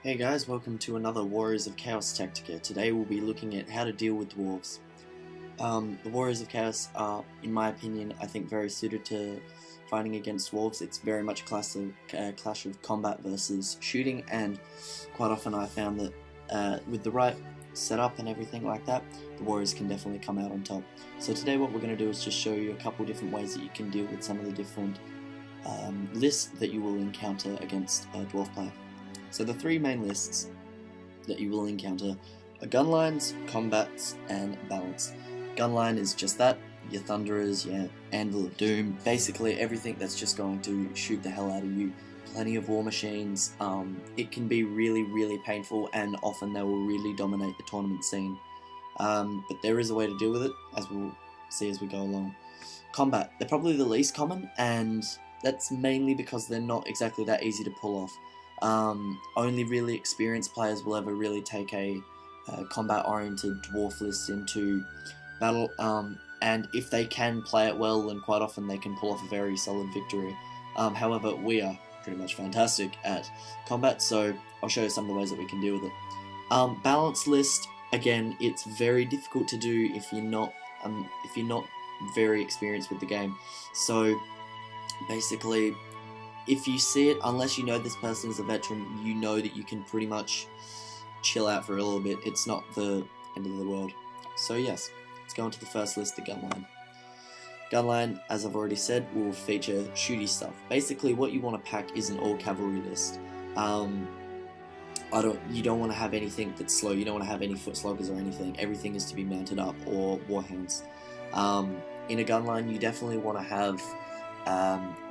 Hey guys, welcome to another Warriors of Chaos Tactica. Today we'll be looking at how to deal with dwarves. The Warriors of Chaos are, in my opinion, I think very suited to fighting against dwarves. It's very much a clash of combat versus shooting, and quite often I found that with the right setup and everything like that, the Warriors can definitely come out on top. So today what we're going to do is just show you a couple different ways that you can deal with some of the different lists that you will encounter against a dwarf player. So the three main lists that you will encounter are gunlines, combats, and balance. Gunline is just that, your thunderers, your anvil of doom, basically everything that's just going to shoot the hell out of you. Plenty of war machines. It can be really painful, and often they will really dominate the tournament scene. But there is a way to deal with it, as we'll see as we go along. Combat, they're probably the least common, and that's mainly because they're not exactly that easy to pull off. Only really experienced players will ever really take a combat-oriented dwarf list into battle, and if they can play it well, then quite often they can pull off a very solid victory. However, we are pretty much fantastic at combat, so I'll show you some of the ways that we can deal with it. Balance list, again, it's very difficult to do if you're not very experienced with the game. So basically, if you see it, unless you know this person is a veteran, you know that you can pretty much chill out for a little bit. It's not the end of the world. So yes, let's go on to the first list, the gunline. Gunline, as I've already said, will feature shooty stuff. Basically, what you want to pack is an all-cavalry list. You don't want to have anything that's slow. You don't want to have any foot sloggers or anything. Everything is to be mounted up, or warhounds. In a gunline, you definitely want to have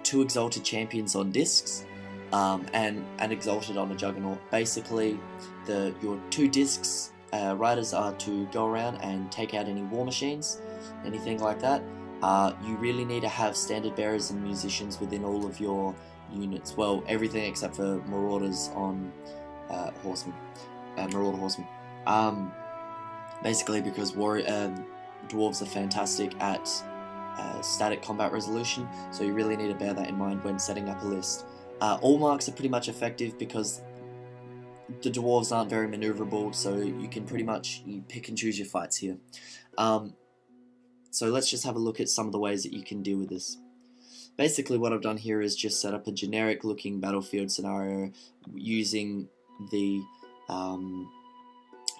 two exalted champions on discs, and an exalted on a juggernaut. Basically, your two discs riders are to go around and take out any war machines, anything like that. You really need to have standard bearers and musicians within all of your units. Well, everything except for marauders on horsemen, marauder horsemen. Basically, because dwarves are fantastic at static combat resolution, so you really need to bear that in mind when setting up a list. All marks are pretty much effective because the dwarves aren't very maneuverable, so you can pretty much pick and choose your fights here. So let's just have a look at some of the ways that you can deal with this. Basically, what I've done here is just set up a generic looking battlefield scenario using the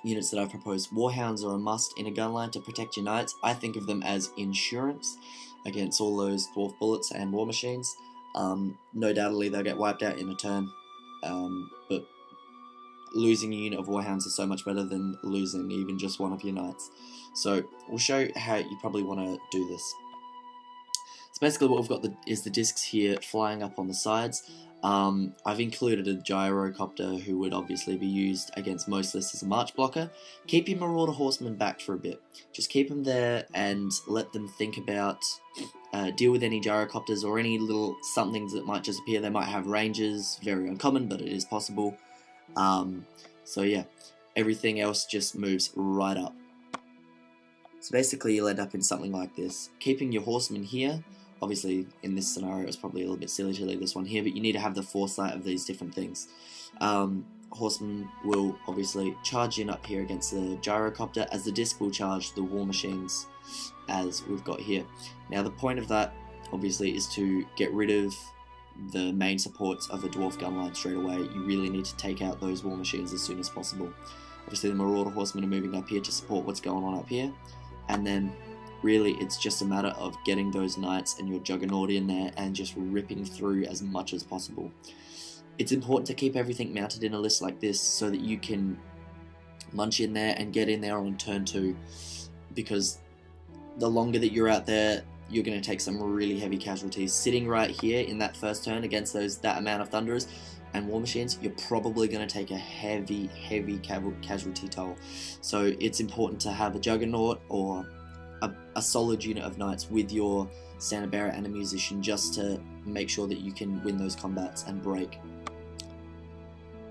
units that I've proposed. Warhounds are a must in a gunline to protect your knights. I think of them as insurance against all those dwarf bullets and war machines. No doubtedly they'll get wiped out in a turn, but losing a unit of warhounds is so much better than losing even just one of your knights. So we'll show how you probably want to do this. So basically what we've got is the discs here flying up on the sides. I've included a gyrocopter who would obviously be used against most lists as a march blocker. Keep your marauder horsemen back for a bit. Just keep them there and let them think about, deal with any gyrocopters or any little somethings that might just appear. They might have ranges, very uncommon, but it is possible. So yeah, everything else just moves right up. So basically you'll end up in something like this. Keeping your horsemen here. Obviously, in this scenario, it's probably a little bit silly to leave this one here, but you need to have the foresight of these different things. Horsemen will obviously charge in up here against the gyrocopter, as the disc will charge the war machines, as we've got here. Now, the point of that, obviously, is to get rid of the main supports of a dwarf gunline straight away. You really need to take out those war machines as soon as possible. Obviously, the marauder horsemen are moving up here to support what's going on up here, and then really, it's just a matter of getting those knights and your juggernaut in there and just ripping through as much as possible. It's important to keep everything mounted in a list like this so that you can munch in there and get in there on turn 2, because the longer that you're out there, you're going to take some really heavy casualties. Sitting right here in that first turn against that amount of thunderers and war machines, you're probably going to take a heavy casualty toll. So it's important to have a juggernaut or a solid unit of knights with your standard bearer and a musician, just to make sure that you can win those combats and break.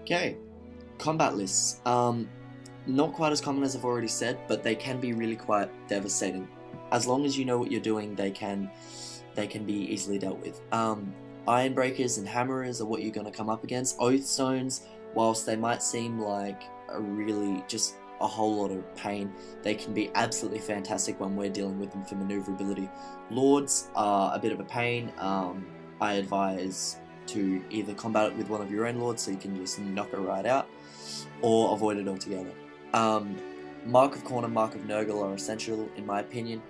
Okay, combat lists. Not quite as common as I've already said, but they can be really quite devastating. As long as you know what you're doing, they can be easily dealt with. Ironbreakers and hammerers are what you're going to come up against. Oathstones whilst they might seem like just a whole lot of pain, they can be absolutely fantastic when we're dealing with them for maneuverability. Lords are a bit of a pain. I advise to either combat it with one of your own lords so you can just knock it right out, or avoid it altogether. Mark of Corn and Mark of Nurgle are essential in my opinion.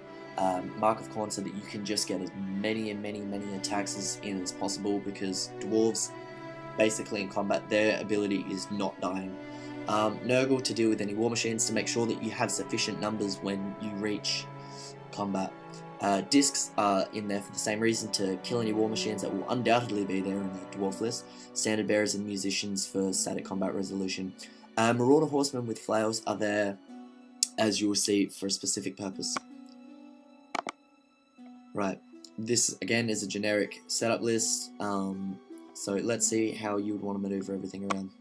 Mark of Corn so that you can just get as many attacks in as possible, because dwarves, basically in combat, their ability is not dying. Nurgle to deal with any war machines, to make sure that you have sufficient numbers when you reach combat. Discs are in there for the same reason, to kill any war machines that will undoubtedly be there in the dwarf list. Standard bearers and musicians for static combat resolution. Marauder horsemen with flails are there, as you will see, for a specific purpose. Right, this again is a generic setup list, so let's see how you would want to maneuver everything around.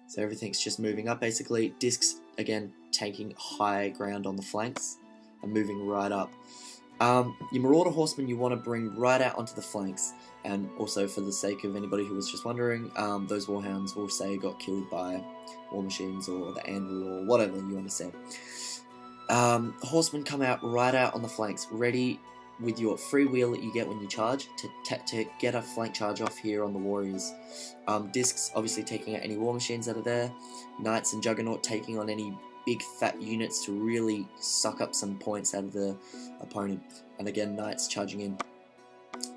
So everything's just moving up basically. Discs, again, taking high ground on the flanks and moving right up. Your Marauder horsemen you want to bring right out onto the flanks, and also for the sake of anybody who was just wondering, those warhounds will say got killed by war machines or the anvil or whatever you understand. Horsemen come out right out on the flanks, ready with your free wheel that you get when you charge to get a flank charge off here on the warriors. Discs obviously taking out any war machines that are there. Knights and Juggernaut taking on any big fat units to really suck up some points out of the opponent. And again, Knights charging in.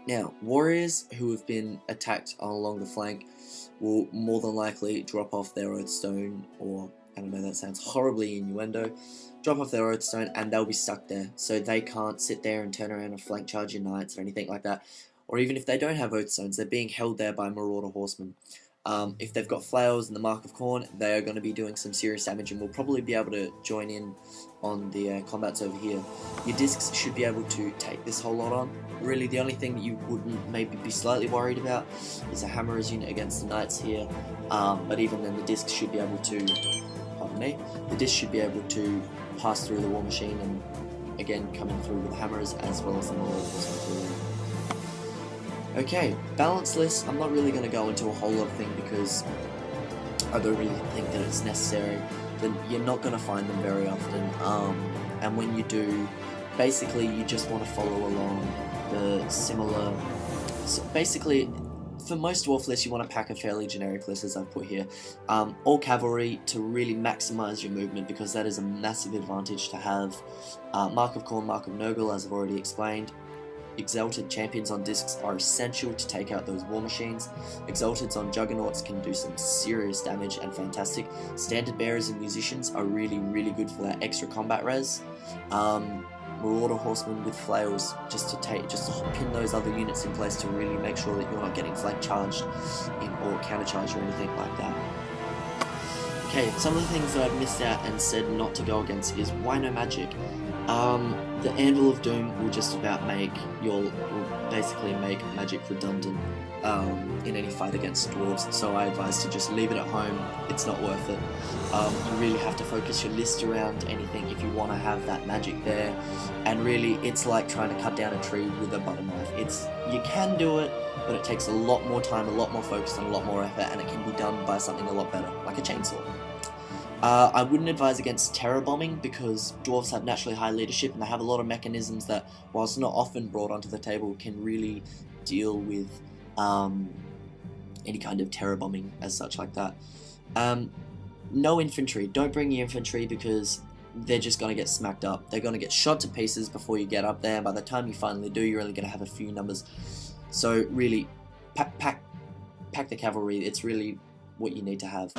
Now, warriors who have been attacked along the flank will more than likely drop off their Oathstone, or, I don't know, that sounds horribly innuendo, drop off their Oathstone and they'll be stuck there. So they can't sit there and turn around and flank charge your Knights or anything like that. Or even if they don't have Oathstones, they're being held there by Marauder horsemen. If they've got flails and the Mark of Corn, they are going to be doing some serious damage and will probably be able to join in on the combats over here. Your discs should be able to take this whole lot on. Really, the only thing that you would maybe be slightly worried about is a Hammerers unit against the Knights here. But even then, the discs should be able to, pardon me, the discs should be able to pass through the war machine and again coming through with the Hammerers as well as the Marauder horsemen. Okay, balance list, I'm not really going to go into a whole lot of things because I don't really think that it's necessary. Then you're not going to find them very often, and when you do, basically you just want to follow along the similar, so basically for most dwarf lists you want to pack a fairly generic list as I've put here. All cavalry to really maximize your movement, because that is a massive advantage to have. Mark of Corn, Mark of Nurgle, as I've already explained. Exalted champions on discs are essential to take out those war machines. Exalteds on juggernauts can do some serious damage and fantastic. Standard bearers and musicians are really good for that extra combat res. Marauder horsemen with flails just to pin those other units in place to really make sure that you're not getting flank charged or counter charged or anything like that. Okay, some of the things that I've missed out and said not to go against is why no magic. The Anvil of Doom will just about basically make magic redundant in any fight against dwarves, so I advise to just leave it at home. It's not worth it. You really have to focus your list around anything if you want to have that magic there, and really it's like trying to cut down a tree with a butter knife. You can do it, but it takes a lot more time, a lot more focus, and a lot more effort, and it can be done by something a lot better, like a chainsaw. I wouldn't advise against terror bombing, because dwarves have naturally high leadership and they have a lot of mechanisms that, whilst not often brought onto the table, can really deal with any kind of terror bombing as such like that. No infantry. Don't bring your infantry, because they're just going to get smacked up. They're going to get shot to pieces before you get up there. By the time you finally do, you're only going to have a few numbers. So really, pack the cavalry. It's really what you need to have.